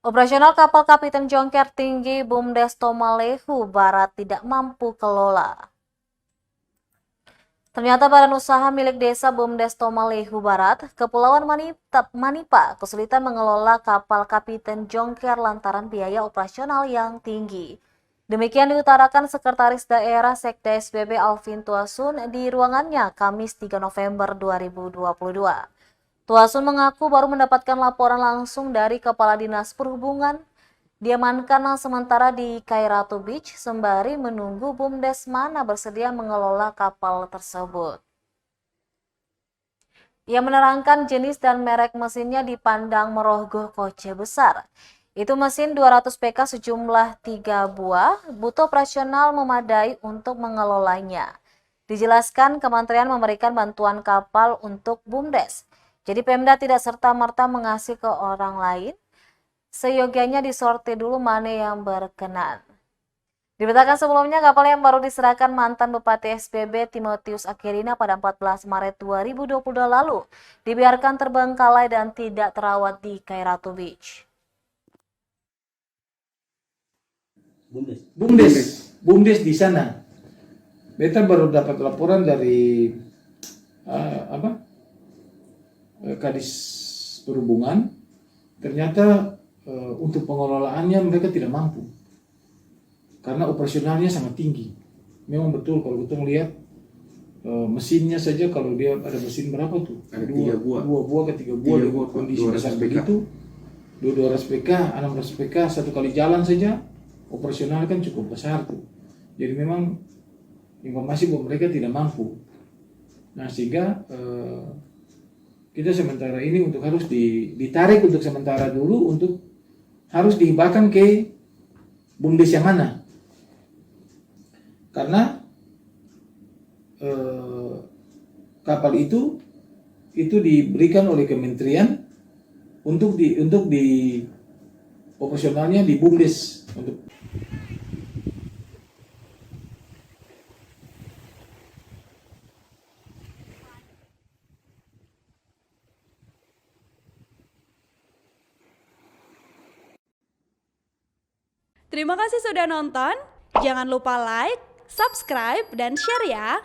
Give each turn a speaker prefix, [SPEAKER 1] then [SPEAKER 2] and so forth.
[SPEAKER 1] Operasional kapal Kapiten Jongker Tinggi BUMDes Tomalehu Barat tidak mampu kelola. Ternyata badan usaha milik desa BUMDes Tomalehu Barat, Kepulauan Manipa, kesulitan mengelola kapal Kapiten Jongker lantaran biaya operasional yang tinggi. Demikian diutarakan Sekretaris Daerah Sekda SBB Alvin Tuasun di ruangannya Kamis 3 November 2022. Tuasun mengaku baru mendapatkan laporan langsung dari Kepala Dinas Perhubungan diamankan sementara di Kairatu Beach sembari menunggu BUMDes mana bersedia mengelola kapal tersebut. Ia menerangkan jenis dan merek mesinnya dipandang merogoh kocek besar. Itu mesin 200 PK sejumlah 3 buah, butuh operasional memadai untuk mengelolanya. Dijelaskan Kementerian memberikan bantuan kapal untuk BUMDes. Jadi Pemda tidak serta-merta mengasih ke orang lain, seyogianya disortir dulu mana yang berkenan. Diberitakan sebelumnya, kapal yang baru diserahkan mantan Bupati SBB Timotius Akirina pada 14 Maret 2022 lalu dibiarkan terbengkalai dan tidak terawat di Kairatu Beach.
[SPEAKER 2] BUMDes di sana. Beta baru dapat laporan dari Kadis Perhubungan, ternyata untuk pengelolaannya mereka tidak mampu karena operasionalnya sangat tinggi. Memang betul kalau kita melihat mesinnya saja, kalau dia ada mesin berapa tuh?
[SPEAKER 3] Ada
[SPEAKER 2] dua buah ke tiga buah dengan kondisi besar begitu, 200 PK, 600 PK satu kali jalan saja operasional kan cukup besar tuh. Jadi memang informasi bahwa mereka tidak mampu. Nah sehingga kita sementara ini untuk harus ditarik untuk sementara dulu untuk harus dihibahkan ke BUMDes yang mana, karena kapal itu diberikan oleh kementerian untuk di operasionalnya di BUMDes untuk.
[SPEAKER 4] Terima kasih sudah nonton. Jangan lupa like, subscribe, dan share ya.